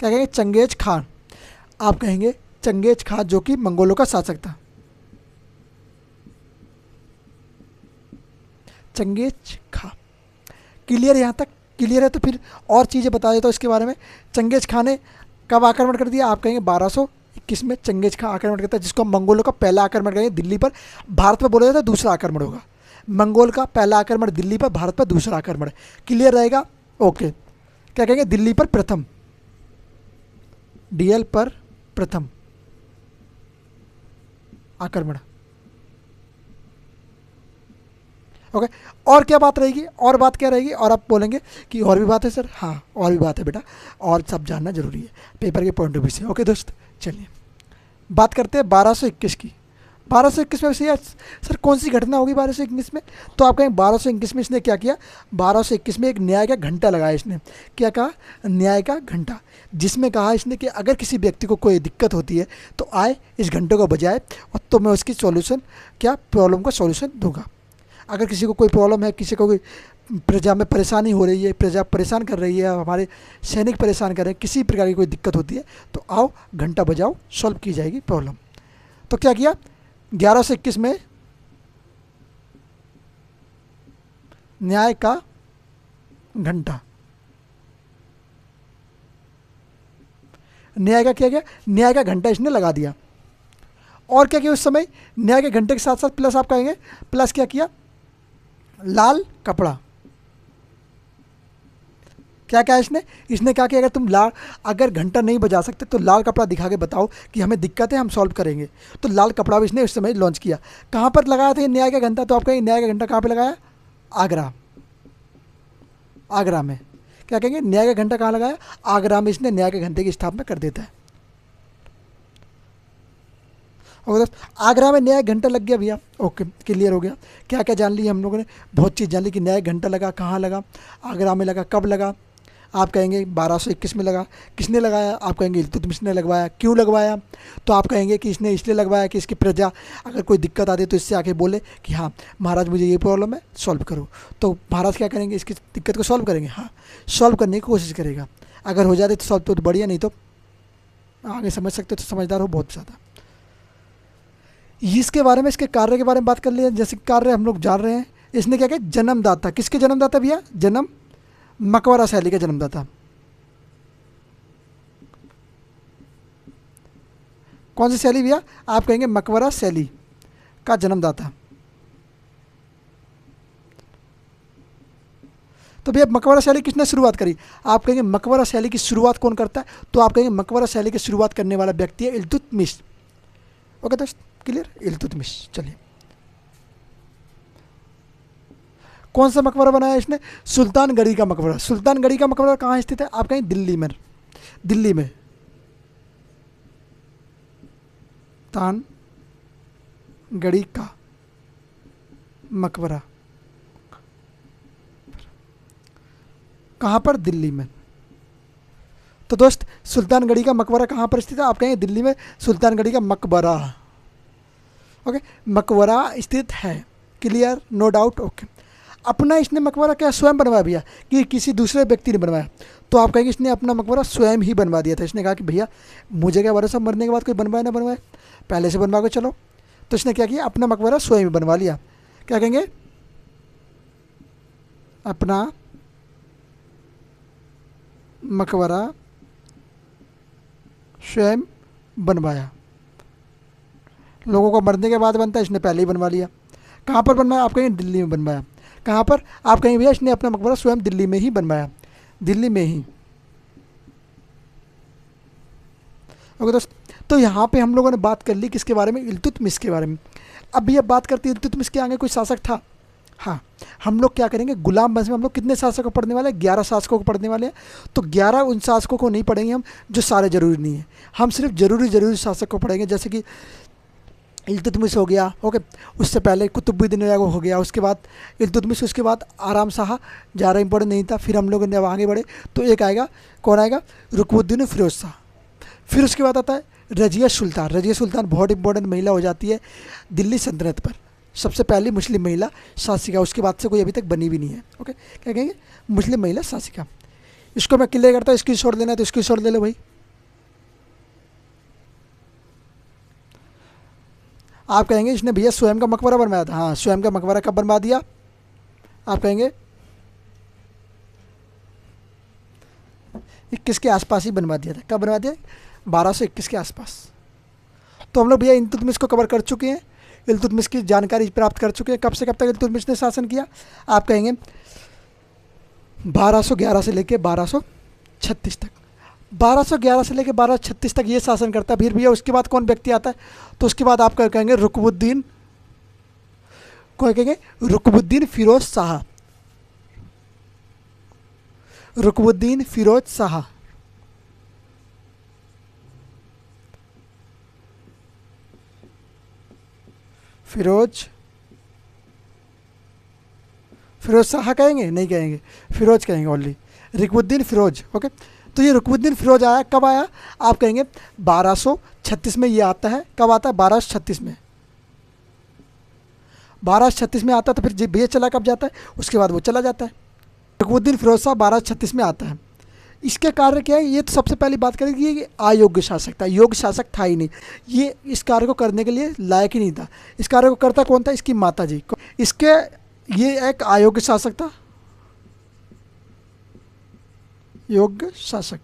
A: क्या कहेंगे? Genghis Khan. आप कहेंगे चंगेज खान जो कि मंगोलों का शासक था। चंगेज खां क्लियर? यहाँ तक क्लियर है? तो फिर और चीज़ें बता देता हूँ इसके बारे में। चंगेज खान ने कब आक्रमण कर दिया? आप कहेंगे 1221 में चंगेज खां आक्रमण करता है, जिसको हम मंगोलों का पहला आक्रमण कहेंगे दिल्ली पर। भारत पर बोला जाता है दूसरा आक्रमण होगा। मंगोल का पहला आक्रमण दिल्ली पर, भारत पर दूसरा आक्रमण। क्लियर रहेगा? ओके। क्या कहेंगे? दिल्ली पर प्रथम, डीएल पर प्रथम आक्रमण। ओके। और क्या बात रहेगी? और बात क्या रहेगी? और आप बोलेंगे कि और भी बात है सर। हाँ और भी बात है बेटा, और सब जानना जरूरी है पेपर के पॉइंट ऑफ व्यू से। ओके दोस्त, चलिए बात करते हैं 1221 की। 1221 में वैसे यार सर कौन सी घटना होगी 1221 में? तो आप कहें 1221 में इसने क्या किया? 1221 में एक न्याय का घंटा लगाया इसने। क्या कहा? न्याय का घंटा, जिसमें कहा इसने कि अगर किसी व्यक्ति को कोई दिक्कत होती है तो आए, इस घंटे को बजाए, और तो मैं उसकी सॉल्यूशन, क्या प्रॉब्लम का सॉल्यूशन दूंगा। अगर किसी को कोई प्रॉब्लम है, किसी को कोई प्रजा में परेशानी हो रही है, प्रजा परेशान कर रही है, हमारे सैनिक परेशान कर रहे हैं, किसी प्रकार की कोई दिक्कत होती है तो आओ घंटा बजाओ, सॉल्व की जाएगी प्रॉब्लम। तो क्या किया? 1121 में न्याय का घंटा, न्याय का क्या किया? न्याय का घंटा इसने लगा दिया। और क्या किया उस समय? न्याय के घंटे के साथ साथ प्लस आप कहेंगे, प्लस क्या किया? लाल कपड़ा। क्या क्या इसने? इसने क्या किया? अगर तुम लाल, अगर घंटा नहीं बजा सकते तो लाल कपड़ा दिखा के बताओ कि हमें दिक्कत है, हम सॉल्व करेंगे। तो लाल कपड़ा भी इसने उस समय लॉन्च किया। कहाँ पर लगाया था ये न्याय का घंटा? तो आप कहेंगे न्याय का घंटा कहाँ पे लगाया? आगरा। आगरा में। क्या कहेंगे? न्याय का घंटा कहाँ लगाया? आगरा में इसने न्याय के घंटे की स्थापना कर देता है। और दोस्त आगरा में न्याय घंटा लग गया भैया। ओके, क्लियर हो गया। क्या क्या जान ली हम लोगों ने? बहुत चीज़ जान ली कि न्याय घंटा लगा, कहाँ लगा? आगरा में लगा। कब लगा? आप कहेंगे 1221 में लगा। किसने लगाया? आप कहेंगे इल्तुतमिश ने लगवाया। क्यों लगवाया? तो आप कहेंगे कि इसने इसलिए लगवाया कि इसकी प्रजा अगर कोई दिक्कत आती है तो इससे आके बोले कि हाँ महाराज मुझे ये प्रॉब्लम है, सॉल्व करो। तो महाराज क्या करेंगे? इसकी दिक्कत को सॉल्व करेंगे। हाँ, सॉल्व करने की कोशिश करेगा। अगर हो जाते तो सॉल्व तो बढ़िया, नहीं तो आगे समझ सकते हो तो समझदार हो बहुत ज़्यादा। इसके बारे में, इसके कार्य के बारे में बात कर लिया। जैसे कार्य हम लोग जान रहे हैं, इसने क्या किया? जन्मदाता। किसके जन्मदाता भैया? जन्म मकबरा शैली का जन्मदाता। कौन सी शैली भैया? आप कहेंगे मकबरा शैली का जन्मदाता। तो भैया मकबरा शैली किसने शुरुआत करी? आप कहेंगे मकबरा शैली की शुरुआत कौन करता है? तो आप कहेंगे मकबरा शैली की शुरुआत करने वाला व्यक्ति है इल्तुतमिश। ओके दोस्त, क्लियर? इल्तुतमिश। चलिए, कौन सा मकबरा बनाया इसने? सुल्तानगढ़ी का मकबरा। सुल्तानगढ़ी का मकबरा कहाँ स्थित है? आप कहें दिल्ली में। दिल्ली में सुल्तानगढ़ी का मकबरा कहाँ पर? दिल्ली में। तो दोस्त सुल्तानगढ़ी का मकबरा कहाँ पर स्थित है? आप कहेंगे दिल्ली में सुल्तानगढ़ी का मकबरा। ओके, मकबरा स्थित है। क्लियर? No doubt. ओके। अपना इसने मकबरा क्या स्वयं बनवाया भैया कि किसी दूसरे व्यक्ति ने बनवाया? तो आप कहेंगे इसने अपना मकबरा स्वयं ही बनवा दिया था। इसने कहा कि भैया मुझे क्या भरोसा, मरने के बाद कोई बनवाए ना बनवाए, पहले से बनवा के चलो। तो इसने क्या किया? अपना मकबरा स्वयं ही बनवा लिया। क्या कहेंगे? अपना मकबरा स्वयं बनवाया। लोगों को मरने के बाद बनता है, इसने पहले ही बनवा लिया। कहाँ पर बनवाया? आप कहेंगे दिल्ली में बनवाया। कहाँ पर? आप कहेंगे भैया इसने अपना मकबरा स्वयं दिल्ली में ही बनवाया, दिल्ली में ही। ओके दोस्त, तो यहाँ पे हम लोगों ने बात कर ली किसके बारे में? इल्तुतमिश के बारे में। अब भैया बात करते हैं इल्तुतमिश के आगे कोई शासक था? हाँ। हम लोग क्या करेंगे, गुलाम वंश में हम लोग कितने शासकों को पढ़ने वाले हैं? 11 शासकों को पढ़ने वाले हैं। तो 11 उन शासकों को नहीं पढ़ेंगे हम जो सारे ज़रूरी नहीं है, हम सिर्फ ज़रूरी शासक को पढ़ेंगे। जैसे कि इल्तुतमिश हो गया, ओके। उससे पहले कुतुबुद्दीन ऐबक हो गया, उसके बाद इल्तुतमिश, उसके बाद आराम शाह, ज़्यादा इंपॉर्टेंट नहीं था। फिर हम लोग जब आगे बढ़े तो एक आएगा, कौन आएगा? रुकनुद्दीन फिरोज शाह। फिर उसके बाद आता है रजिया सुल्तान। रजिया सुल्तान बहुत इंपॉर्टेंट महिला हो जाती है दिल्ली सल्तनत पर, सबसे पहली मुस्लिम महिला शासिका। उसके बाद से कोई अभी तक बनी भी नहीं है, ओके। क्या कहेंगे? मुस्लिम महिला शासिका। इसको मैं क्लियर करता हूँ, इसकी शॉट लेना है तो इसकी शॉट ले लो भाई। आप कहेंगे इसने भैया स्वयं का मकबरा बनवाया था। हाँ, स्वयं का मकबरा कब बनवा दिया? आप कहेंगे 21 के आसपास ही बनवा दिया था। कब बनवा दिया? 1221 के आसपास। तो हम लोग भैया इल्तुतमिश को कवर कर चुके हैं, इल्तुतमिश की जानकारी प्राप्त कर चुके हैं। कब से कब तक इल्तुतमिश ने शासन किया? आप कहेंगे 1211 से लेकर 1236 तक। 1211 से लेकर 1236 तक ये शासन करता है। फिर भैया उसके बाद कौन व्यक्ति आता है? तो उसके बाद आप कहेंगे रुकनुद्दीन, कौन कहेंगे? रुकनुद्दीन फिरोज शाह। रुकनुद्दीन फिरोज शाह। फिरोज शाह कहेंगे? नहीं कहेंगे, फिरोज कहेंगे ओनली, रुकनुद्दीन फिरोज, ओके। तो ये रुकनुद्दीन फिरोज आया, कब आया? आप कहेंगे 1236 में ये आता है। कब आता है? 1236 में। 1236 में आता है। तो फिर ये चला कब जाता है? उसके बाद वो चला जाता है। रुकनुद्दीन फिरोज शाह 1236 में आता है। इसके कार्य क्या है? ये तो सबसे पहली बात करें कि ये अयोग्य शासक था, योग्य शासक था ही नहीं। ये इस कार्य को करने के लिए लायक ही नहीं था। इस कार्य को करता कौन था? इसकी माता जी। इसके, ये एक अयोग्य शासक था, योग्य शासक।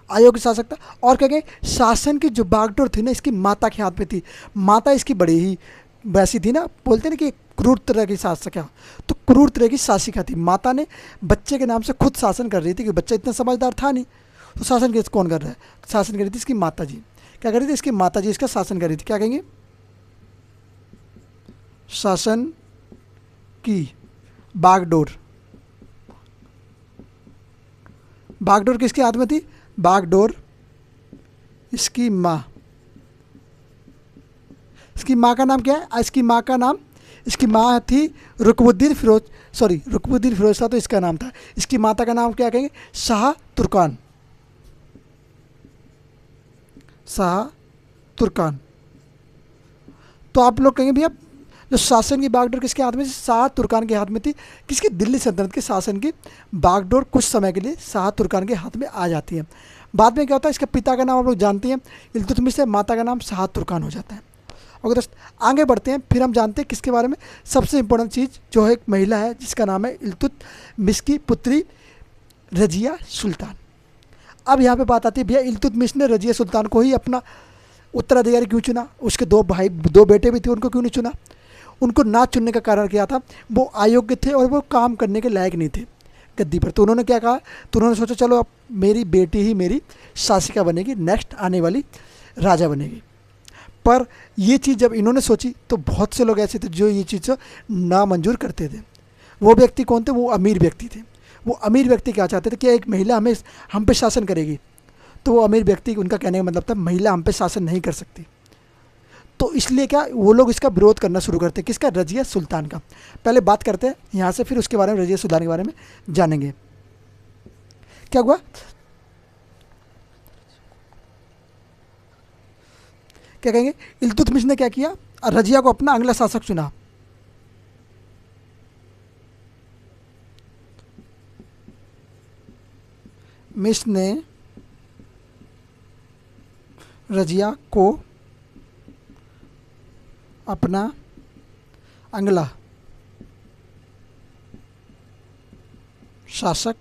A: अयोग्य शासक था। और क्या कहें, शासन की जो बागडोर थी ना, इसकी माता के हाथ में थी। माता इसकी बड़ी ही वैसी थी ना, बोलते ना कि क्रूर तरह की शासक है, तो क्रूर तरह की शासिका थी। माता ने बच्चे के नाम से खुद शासन कर रही थी, कि बच्चा इतना समझदार था नहीं, तो शासन किस कौन कर रहा है? शासन कर रही थी इसकी माता जी। क्या कर रही थी? इसकी माता जी इसका शासन कर रही थी। क्या कहेंगे? शासन की बागडोर। बागडोर किसके हाथ में थी? बागडोर इसकी माँ। इसकी माँ का नाम क्या है? इसकी माँ का नाम, इसकी माँ थी रुकनुद्दीन फिरोज, सॉरी रुकनुद्दीन फिरोज था तो इसका नाम था। इसकी माता का नाम क्या कहेंगे? शाह तुर्कान। शाह तुर्कान। तो आप लोग कहेंगे भैया जो शासन की बागडोर किसके हाथ में थी? शाह तुर्कान के हाथ में थी। किसकी? दिल्ली सल्तनत के शासन की बागडोर कुछ समय के लिए शाह तुर्कान के हाथ में आ जाती है। बाद में क्या होता है? इसके पिता का नाम आप लोग जानते हैं इल्तुतमिश है, माता का नाम शाह तुर्कान हो जाता है। ओके दोस्त, आगे बढ़ते हैं। फिर हम जानते हैं किसके बारे में? सबसे इंपॉर्टेंट चीज़ जो है, एक महिला है जिसका नाम है इल्तुतमिश की पुत्री रजिया सुल्तान। अब यहाँ पे बात आती है भैया इल्तुतमिश ने रजिया सुल्तान को ही अपना उत्तराधिकारी क्यों चुना? उसके दो बेटे भी थे, उनको क्यों नहीं चुना? उनको ना चुनने का कारण क्या था? वो अयोग्य थे और वो काम करने के लायक नहीं थे गद्दी पर। तो उन्होंने क्या कहा? तो उन्होंने सोचा चलो अब मेरी बेटी ही मेरी शासिका बनेगी, नेक्स्ट आने वाली राजा बनेगी। पर ये चीज़ जब इन्होंने सोची तो बहुत से लोग ऐसे थे जो ये चीज़ नामंजूर करते थे। वो व्यक्ति कौन थे? वो अमीर व्यक्ति थे। वो अमीर व्यक्ति क्या चाहते थे कि एक महिला हम पे शासन करेगी। तो वो अमीर व्यक्ति, उनका कहने का मतलब था महिला हम पे शासन नहीं कर सकती। तो इसलिए क्या वो लोग इसका विरोध करना शुरू करते हैं। किसका? रजिया सुल्तान का। पहले बात करते हैं यहाँ से, फिर उसके बारे में रजिया सुल्तान के बारे में जानेंगे। क्या हुआ? क्या कहेंगे? इल्तुतमिश ने क्या किया? रजिया को अपना अगला शासक चुना। मिश ने रजिया को अपना अगला शासक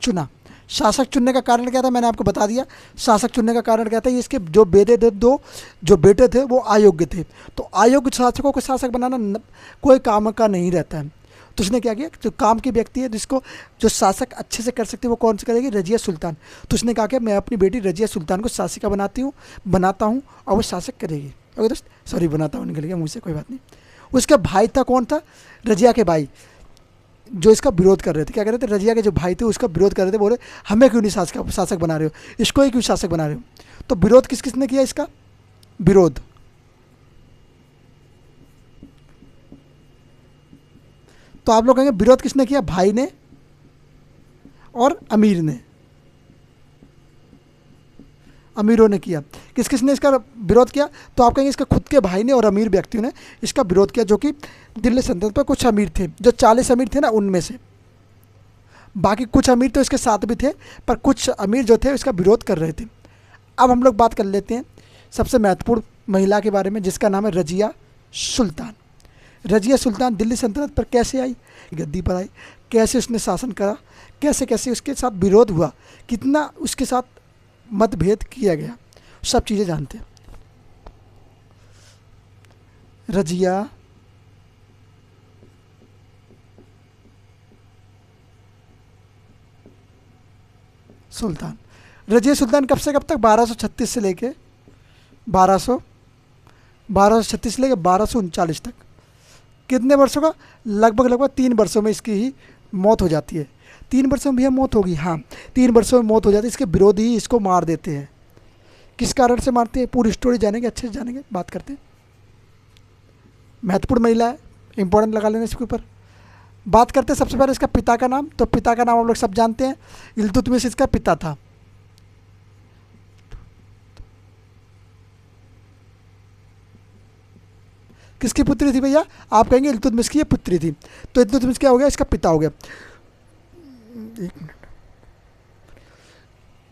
A: चुना। शासक चुनने का कारण क्या था, मैंने आपको बता दिया। शासक चुनने का कारण क्या था, ये इसके जो बेटे थे, दो जो बेटे थे वो अयोग्य थे। तो अयोग्य शासकों को शासक बनाना कोई काम का नहीं रहता है। तो उसने क्या किया, जो काम की व्यक्ति है जिसको जो शासक अच्छे से कर सकती है वो कौन सी करेगी, रजिया सुल्तान। तो उसने कहा कि मैं अपनी बेटी रजिया सुल्तान को शासिका बनाता हूँ और वो शासक करेगी। ओके दोस्त, सॉरी बनाता हूँ निकल गया मुझसे, कोई बात नहीं। उसका भाई था, कौन था, रजिया के भाई, जो इसका विरोध कर रहे थे। क्या कर रहे थे, रजिया के जो भाई थे उसका विरोध कर रहे थे, बोले हमें क्यों नहीं शासक बना रहे हो, इसको ही क्यों शासक बना रहे हो। तो विरोध किस किसने किया इसका, विरोध तो आप लोग कहेंगे विरोध किसने किया, भाई ने और अमीर ने, अमीरों ने किया। किस किसने इसका विरोध किया, तो आप कहेंगे इसका खुद के भाई ने और अमीर व्यक्तियों ने इसका विरोध किया, जो कि दिल्ली सल्तनत पर कुछ अमीर थे, जो 40 अमीर थे ना उनमें से। बाकी कुछ अमीर तो इसके साथ भी थे, पर कुछ अमीर जो थे इसका विरोध कर रहे थे। अब हम लोग बात कर लेते हैं सबसे महत्वपूर्ण महिला के बारे में, जिसका नाम है रजिया सुल्तान। रजिया सुल्तान दिल्ली सल्तनत पर कैसे आई, गद्दी पर आई, कैसे उसने शासन करा, कैसे कैसे उसके साथ विरोध हुआ, कितना उसके साथ मतभेद किया गया, सब चीज़ें जानते हैं। रजिया सुल्तान। रजिया सुल्तान कब से कब तक, 1236 से लेके 1236 से लेके 1239 तक। कितने वर्षों का, लगभग 3 वर्षों में इसकी ही मौत हो जाती है। 3 वर्षों में भी मौत होगी, हाँ 3 वर्षों में मौत हो जाती है। इसके विरोधी ही इसको मार देते हैं। किस कारण से मारते हैं, पूरी स्टोरी जानेंगे, अच्छे से जानेंगे, बात करते हैं। महत्वपूर्ण महिला है, इंपॉर्टेंट लगा लेना इसके ऊपर। बात करते हैं सबसे पहले इसका पिता का नाम। तो पिता का नाम आप लोग सब जानते हैं, इल्तुतमिश इसका पिता था। किसकी पुत्री थी भैया, आप कहेंगे इल्तुतमिश की ये पुत्री थी। तो इल्तुतमिश क्या हो गया, इसका पिता हो गया। एक मिनट,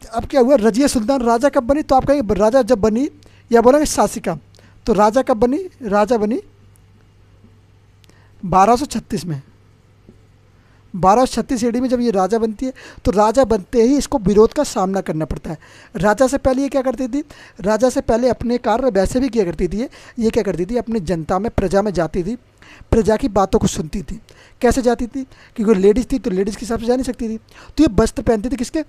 A: अब क्या हुआ, रजिया सुल्तान राजा कब बनी, तो आप कहेंगे राजा जब बनी, या बोलेंगे शासिका। तो राजा कब बनी, राजा बनी 1236 में। 1236 ईडी में जब ये राजा बनती है, तो राजा बनते ही इसको विरोध का सामना करना पड़ता है। राजा से पहले ये क्या करती थी, राजा से पहले अपने कार्य वैसे भी किया करती थी, ये क्या करती थी, अपनी जनता में, प्रजा में जाती थी, प्रजा की बातों को सुनती थी। कैसे जाती थी, क्योंकि लेडीज़ थी तो लेडीज़ के हिसाब से जा नहीं सकती थी, तो ये वस्त्र पहनती थी, किसके,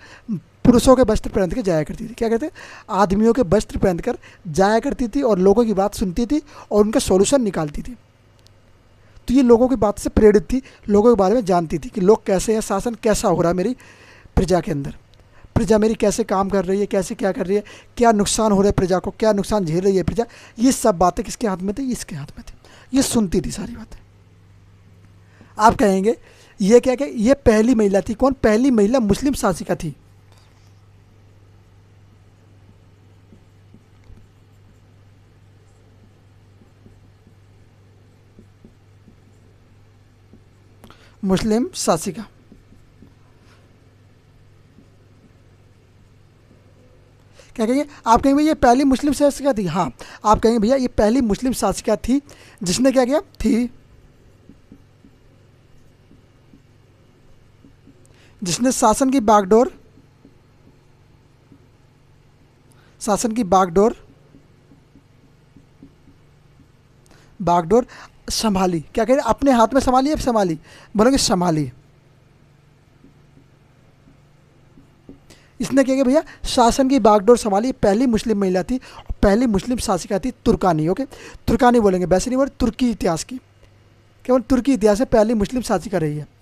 A: पुरुषों के वस्त्र पहन के जाया करती थी। क्या कहते हैं, आदमियों के वस्त्र पहन कर जाया करती थी और लोगों की बात सुनती थी और उनका सॉल्यूशन निकालती थी। तो ये लोगों की बात से प्रेरित थी, लोगों के बारे में जानती थी कि लोग कैसे हैं, शासन कैसा हो रहा है मेरी प्रजा के अंदर, प्रजा मेरी कैसे काम कर रही है, कैसे क्या कर रही है, क्या नुकसान हो रहा है प्रजा को, क्या नुकसान झेल रही है प्रजा। ये सब बातें किसके हाथ में थी, इसके हाथ में थी। ये सुनती थी सारी बातें। आप कहेंगे ये क्या क्या, ये पहली महिला थी, कौन, पहली महिला मुस्लिम शासिका थी। मुस्लिम शासिका। क्या कहेंगे, आप कहेंगे भैया ये पहली मुस्लिम शासिका थी, हाँ आप कहेंगे भैया ये पहली मुस्लिम शासिका थी, जिसने क्या किया थी, जिसने शासन की बागडोर, शासन की बागडोर बागडोर संभाली। क्या कह रहे, अपने हाथ में संभाली है, संभाली बोलोगे संभाली। इसने क्या किया भैया, शासन की बागडोर संभाली। पहली मुस्लिम महिला थी, पहली मुस्लिम शासिका थी तुर्कानी। ओके, तुर्कानी बोलेंगे, वैसे नहीं बोले, तुर्की इतिहास की, केवल तुर्की इतिहास में पहली मुस्लिम शासिका रही है।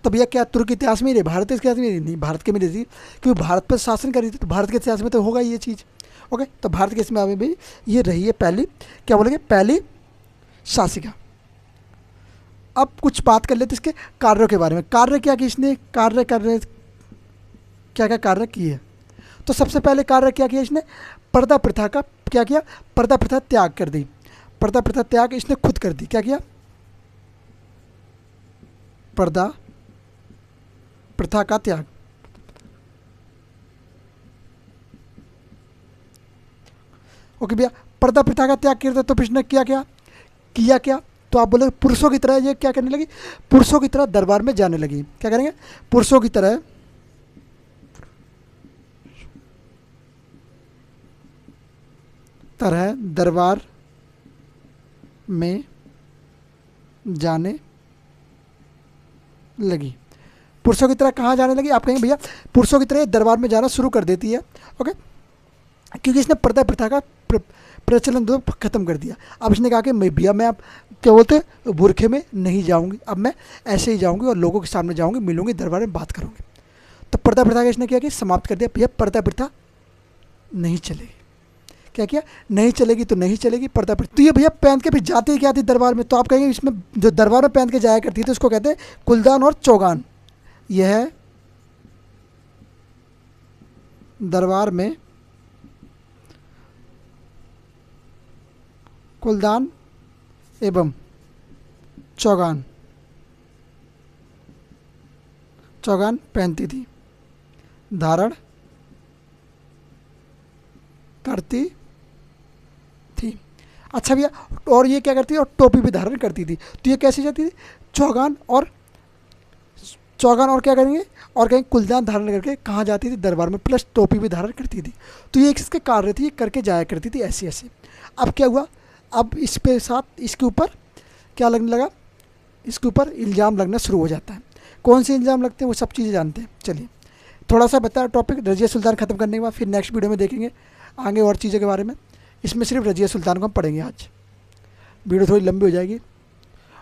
A: तो भैया क्या तुर्क इतिहास में ही रही, भारत के इतिहास में नहीं, भारत के में रही थी, क्योंकि भारत पर शासन कर रही थी, तो भारत के इतिहास में तो होगा ये चीज़। ओके, तो भारत के इसमें भी ये रही है पहली, क्या बोलेंगे, पहली शासिका। अब कुछ बात कर लेते इसके कार्यों के बारे में। कार्य क्या किया इसने, कार्य कर रहे, क्या क्या कार्य किए। तो सबसे पहले कार्य क्या किया इसने, पर्दा प्रथा का क्या किया, पर्दा प्रथा त्याग कर दी। पर्दा प्रथा त्याग इसने खुद कर दी। क्या किया, पर्दा प्रथा का त्याग। ओके भैया, पर्दा प्रथा का त्याग किया था तो कृष्ण ने किया क्या, किया क्या, तो आप बोले पुरुषों की तरह ये क्या करने लगी, पुरुषों की तरह दरबार में जाने लगी। क्या करेंगे, पुरुषों की तरह दरबार में जाने लगी। पुरुषों की तरह कहाँ जाने लगी, आप कहेंगे भैया पुरुषों की तरह दरबार में जाना शुरू कर देती है। ओके, क्योंकि इसने पर्दा प्रथा का प्रचलन तो खत्म कर दिया। अब इसने कहा कि मैं भैया मैं अब क्या बोलते हैं बुरखे में नहीं जाऊंगी, अब मैं ऐसे ही जाऊंगी और लोगों के सामने जाऊंगी, मिलूंगी, दरबार में बात करूंगी। तो पर्दा प्रथा का इसने क्या किया, समाप्त कर दिया। भैया पर्दा प्रथा नहीं चलेगी। क्या किया, नहीं चलेगी तो नहीं चलेगी पर्दा प्रथा। तो ये भैया पहन के फिर जाती क्या थी दरबार में, तो आप कहेंगे इसमें जो दरबार में पहन के जाया करती थी उसको कहते हैं कुलदान और चौगान। यह दरबार में कुलदान एवं चौगान पहनती थी, धारण करती थी। अच्छा भैया, और ये क्या करती थी, और टोपी भी धारण करती थी। तो ये कैसी जाती थी, चौगान और क्या करेंगे, और कहीं कुलदान धारण करके कहाँ जाती थी, दरबार में, प्लस टोपी भी धारण करती थी। तो ये इसके कार्य थी, ये करके जाया करती थी ऐसे ऐसे। अब क्या हुआ, अब इस पे साथ इसके ऊपर क्या लगने लगा, इसके ऊपर इल्ज़ाम लगना शुरू हो जाता है। कौन से इल्ज़ाम लगते हैं वो सब चीज़ें जानते हैं। चलिए थोड़ा सा बताया टॉपिक रज़िया सुल्तान ख़त्म करने के बाद, फिर नेक्स्ट वीडियो में देखेंगे आगे और चीज़ों के बारे में। इसमें सिर्फ रज़िया सुल्तान को हम पढ़ेंगे। आज वीडियो थोड़ी लंबी हो जाएगी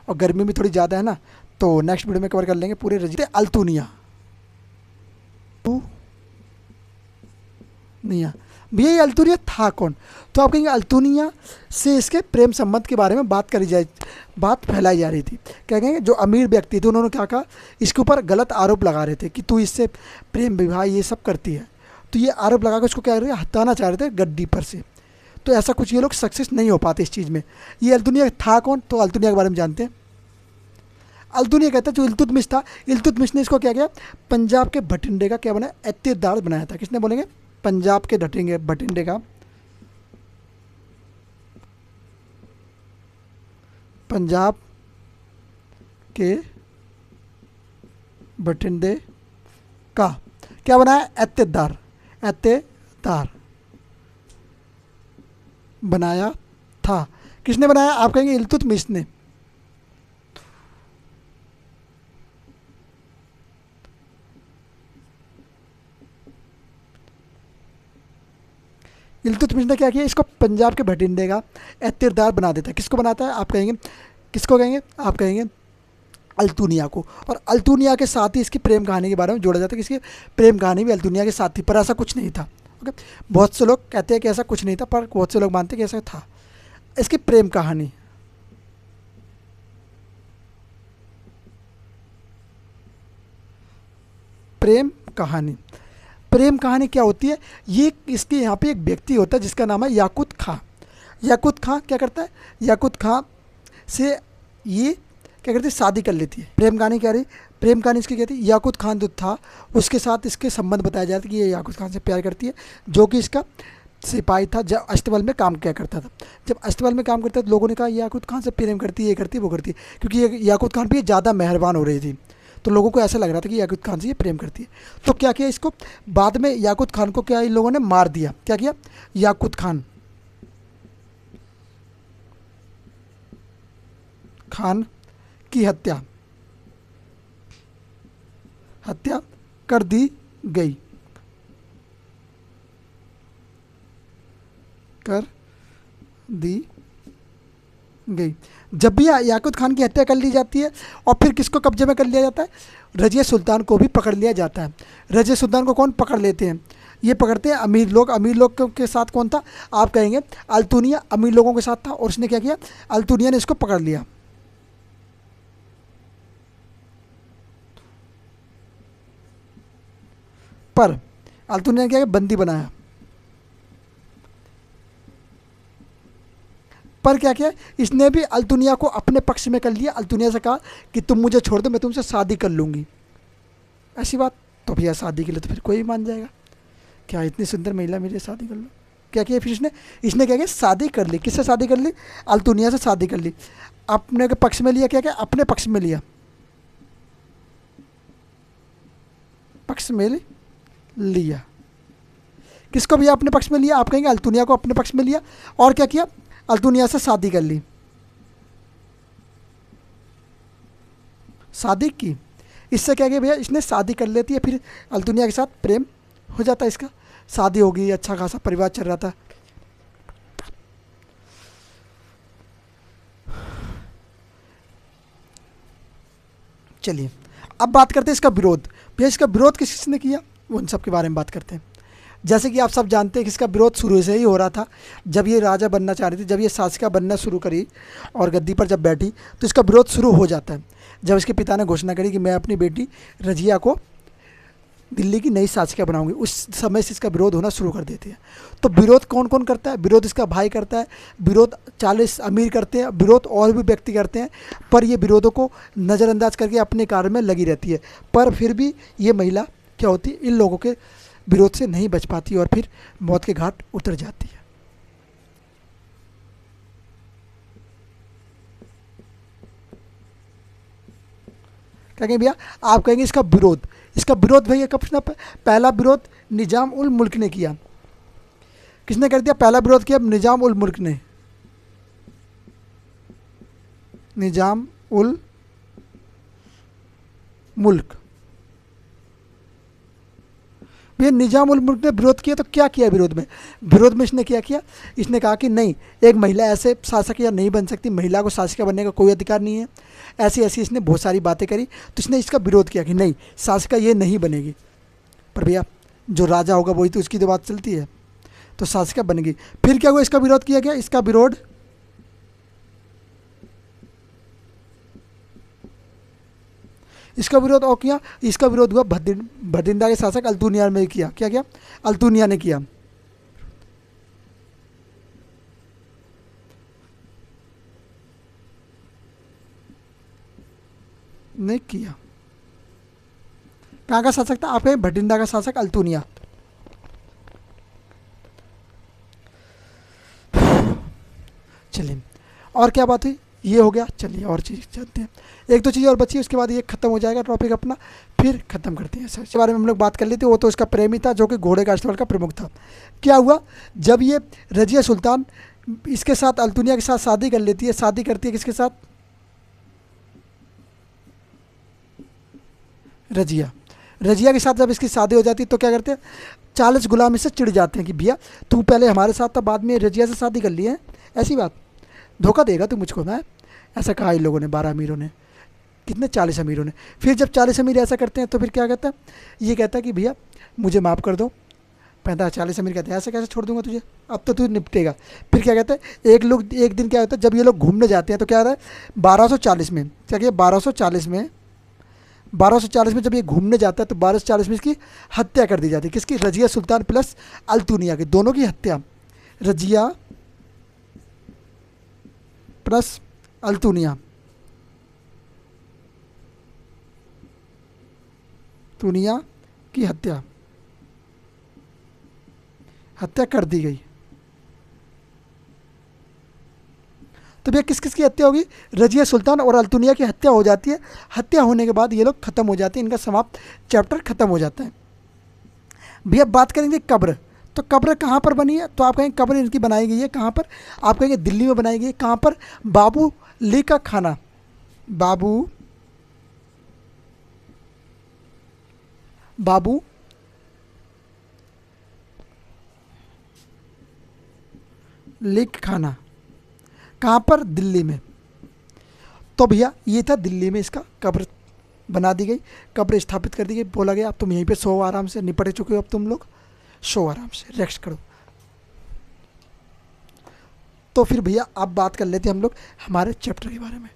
A: और गर्मी भी थोड़ी ज़्यादा है ना, तो नेक्स्ट वीडियो में कवर कर लेंगे पूरे रज़िया। अल्तुनिया भैया ये अल्तुनिया था कौन, तो आप कहेंगे अल्तुनिया से इसके प्रेम संबंध के बारे में बात करी जाए, बात फैलाई जा रही थी। क्या कहेंगे, जो अमीर व्यक्ति थे उन्होंने क्या कहा, इसके ऊपर गलत आरोप लगा रहे थे कि तू इससे प्रेम विवाह ये सब करती है। तो ये आरोप लगा कर उसको क्या कर रहे, हटाना चाह रहे थे गद्दी पर से। तो ऐसा कुछ ये लोग सक्सेस नहीं हो पाते इस चीज़ में। ये अल्तुनिया था कौन, तो अल्तुनिया के बारे में जानते हैं। अल्तुनिया कहता है जो इल्तुतमिश था, इल्तुतमिश ने इसको क्या किया, पंजाब के भटिंडे का क्या बनाया, एत्तेदार बनाया था। किसने बोलेंगे, पंजाब के भटिंडे का, पंजाब के भटिंडे का क्या बनाया, एत्तेदार बनाया था। किसने बनाया, आप कहेंगे इल्तुतमिश ने। इल्तुतमिश ने क्या किया, इसको पंजाब के भटिंडे का एत्तेदार बना देता है। किसको बनाता है, आप कहेंगे किसको कहेंगे, आप कहेंगे अल्तुनिया को। और अल्तुनिया के साथ ही इसकी प्रेम कहानी के बारे में जोड़ा जाता है कि इसकी प्रेम कहानी भी अल्तुनिया के साथ थी, पर ऐसा कुछ नहीं था। ओके, बहुत से लोग कहते हैं कि ऐसा कुछ नहीं था, पर बहुत से लोग मानते हैं कि ऐसा था। इसकी प्रेम कहानी, प्रेम कहानी क्या होती है, ये इसके यहाँ पे एक व्यक्ति होता है जिसका नाम है याकूत खां। याकूत खां क्या करता है, याकूत खां से ये क्या करती है, शादी कर लेती है। प्रेम कहानी क्या रही, प्रेम कहानी इसकी क्या थी, याकूत खान जो था उसके साथ इसके संबंध बताया जाता है कि ये याकूत खान से प्यार करती है, जो कि इसका सिपाही था, जब अष्टबल में काम किया करता था। जब अष्टबल में काम करता था, लोगों ने कहा याकूत खान से प्रेम करती है, ये करती है, वो करती है, क्योंकि ये याकूत खान भी ज़्यादा मेहरबान हो रही थी। तो लोगों को ऐसा लग रहा था कि याकूत खान से ये प्रेम करती है। तो क्या किया, इसको बाद में याकूत खान को क्या इन लोगों ने मार दिया। क्या किया, याकूत खान की हत्या कर दी गई, जब भी याकूत खान की हत्या कर ली जाती है और फिर किसको कब्जे में कर लिया जाता है, रजिया सुल्तान को भी पकड़ लिया जाता है। रजिया सुल्तान को कौन पकड़ लेते हैं, ये पकड़ते हैं अमीर लोग। अमीर लोग के साथ कौन था, आप कहेंगे अल्तुनिया अमीर लोगों के साथ था, और उसने क्या किया, अल्तुनिया ने इसको पकड़ लिया। पर अल्तुनिया ने क्या किया, बंदी बनाया। पर क्या किया, इसने भी अल्तुनिया को अपने पक्ष में कर लिया। अल्तुनिया से कहा कि तुम मुझे छोड़ दो, मैं तुमसे शादी कर लूँगी। ऐसी बात, तो भैया शादी के लिए तो फिर कोई मान जाएगा, क्या इतनी सुंदर महिला मेरी शादी कर लो, क्या किया फिर इसने इसने क्या किया, शादी कर ली। किससे शादी कर ली, अल्तुनिया से शादी कर ली। अपने के पक्ष में लिया, क्या क्या अपने पक्ष में लिया, पक्ष में लिया। किसको भैया अपने पक्ष में लिया, आप कहेंगे अल्तुनिया को अपने पक्ष में लिया। और क्या किया, अल्तुनिया से शादी कर ली, शादी की। इससे क्या किया भैया, इसने शादी कर लेती है, फिर अल्तुनिया के साथ प्रेम हो जाता है इसका, शादी होगी, अच्छा खासा परिवार चल रहा था। चलिए अब बात करते हैं इसका विरोध। भैया इसका विरोध किसने किया, उन सब के बारे में बात करते हैं। जैसे कि आप सब जानते हैं कि इसका विरोध शुरू से ही हो रहा था। जब ये राजा बनना चाह रही थी, जब ये शासिका बनना शुरू करी और गद्दी पर जब बैठी, तो इसका विरोध शुरू हो जाता है। जब इसके पिता ने घोषणा करी कि मैं अपनी बेटी रजिया को दिल्ली की नई शासिका बनाऊंगी, उस समय से इसका विरोध होना शुरू कर देती है। तो विरोध कौन कौन करता है, विरोध इसका भाई करता है, विरोध 40 अमीर करते हैं, विरोध और भी व्यक्ति करते हैं। पर ये विरोधों को नज़रअंदाज करके अपने कार्य में लगी रहती है। पर फिर भी ये महिला क्या होती है, इन लोगों के विरोध से नहीं बच पाती और फिर मौत के घाट उतर जाती है। क्या कहेंगे भैया, आप कहेंगे इसका विरोध, इसका विरोध भैया कब ना, पहला विरोध निजाम उल मुल्क ने किया। किसने कर दिया, पहला विरोध किया निजाम उल मुल्क ने, निजाम उल मुल्क। भैया निजाम उल मुल्क ने विरोध किया, तो क्या किया विरोध में, विरोध में इसने क्या किया, इसने कहा कि नहीं, एक महिला ऐसे शासक या नहीं बन सकती, महिला को शासिका बनने का कोई अधिकार नहीं है। ऐसी ऐसी इसने बहुत सारी बातें करी, तो इसने इसका विरोध किया कि नहीं, शासिका ये नहीं बनेगी। पर भैया जो राजा होगा वही तो उसकी तो बात चलती है, तो शासिका बनेगी। फिर क्या हुआ, इसका विरोध किया गया, इसका विरोध और किया, इसका विरोध हुआ भटिंडा के शासक अल्तुनिया में किया। क्या किया, अल्तुनिया ने किया। नहीं किया, कहाँ का शासक था, आपके भटिंडा का शासक अल्तुनिया। चलिए और क्या बात हुई, ये हो गया। चलिए और चीज़ जानते हैं, एक दो चीज़ और बची, उसके बाद ये खत्म हो जाएगा टॉपिक अपना, फिर खत्म करते हैं। इसके बारे में हम लोग बात कर लेते हैं। वो तो इसका प्रेमी था जो कि घोड़े का अस्तबल का प्रमुख था। क्या हुआ, जब ये रजिया सुल्तान इसके साथ अल्तुनिया के साथ शादी कर लेती है, शादी करती है किसके साथ, रजिया के साथ जब इसकी शादी हो जाती है, तो क्या करते हैं, 40 गुलाम इससे चिढ़ जाते हैं कि भैया तू पहले हमारे साथ था, बाद में रजिया से शादी कर ली है, ऐसी बात, धोखा देगा तू मुझको। मैं ऐसा कहा इन लोगों ने, 12 अमीरों ने, कितने 40 अमीरों ने। फिर जब 40 अमीर ऐसा करते हैं, तो फिर क्या कहता है, ये कहता है कि भैया मुझे माफ़ कर दो। 40 अमीर कहते हैं ऐसे कैसे छोड़ दूंगा तुझे, अब तो तू निपटेगा। फिर क्या कहते हैं, एक दिन क्या होता है, जब ये लोग घूमने जाते हैं, तो क्या रहा है 1240 में, क्या किया 1240 में जब ये घूमने जाता है, तो 1240 में इसकी हत्या कर दी जाती है। किसकी, रजिया सुल्तान प्लस अल्तुनिया की, दोनों की हत्या, रजिया प्लस अल्तुनिया की हत्या कर दी गई। तो भैया किस किस की हत्या होगी, रजिया सुल्तान और अल्तुनिया की हत्या हो जाती है। हत्या होने के बाद ये लोग खत्म हो जाते हैं, इनका समाप्त चैप्टर खत्म हो जाता है। भैया बात करेंगे कब्र, तो कब्र कहाँ पर बनी है, तो आप कहेंगे कब्र इनकी बनाई गई है कहाँ पर, आप कहेंगे दिल्ली में बनाई गई है। कहाँ पर, बाबू ली का खाना, बाबू लीक खाना, कहाँ पर, दिल्ली में। तो भैया ये था दिल्ली में इसका कब्र बना दी गई, कब्र स्थापित कर दी गई। बोला गया अब तुम यहीं पे सो, आराम से निपट चुके हो, अब तुम लोग सो, आराम से रेस्ट करो। तो फिर भैया अब बात कर लेते हैं हम लोग हमारे चैप्टर के बारे में।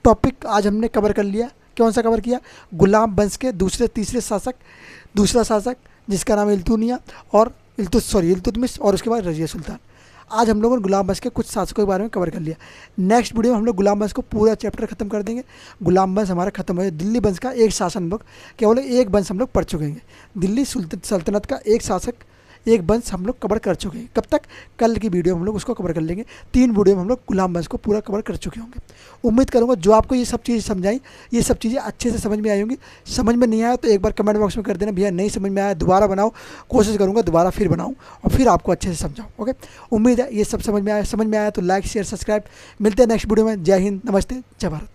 A: टॉपिक आज हमने कवर कर लिया, कौन सा कवर किया, गुलाम वंश के दूसरा शासक जिसका नाम इल्तुनिया और इल्तुतमिश, और उसके बाद रजिया सुल्तान। आज हम लोगों ने गुलाम वंश के कुछ शासकों के बारे में कवर कर लिया। नेक्स्ट वीडियो में हम लोग गुलाम वंश को पूरा चैप्टर खत्म कर देंगे। गुलाम वंश हमारा खत्म हो जाए, दिल्ली वंश का एक शासन हम लोग केवल एक वंश हम लोग पढ़ चुके हैं। दिल्ली सल्तनत का एक शासक, एक वंश हम लोग कवर कर चुके हैं। कब तक? कल की वीडियो में हम लोग उसको कवर कर लेंगे। 3 वीडियो में हम लोग गुलाम वंश को पूरा कवर कर चुके होंगे। उम्मीद करूँगा जो आपको ये सब चीज़ें समझाई, ये सब चीज़ें अच्छे से समझ में आई होंगी। समझ में नहीं आया तो एक बार कमेंट बॉक्स में कर देना, भैया नहीं समझ में आया, दोबारा बनाओ। कोशिश करूँगा दोबारा फिर बनाऊँ और फिर आपको अच्छे से समझाऊँ। ओके, उम्मीद है ये सब समझ में आया। समझ में आया तो लाइक शेयर सब्सक्राइब। मिलते हैं नेक्स्ट वीडियो में। जय हिंद, नमस्ते, जय भारत।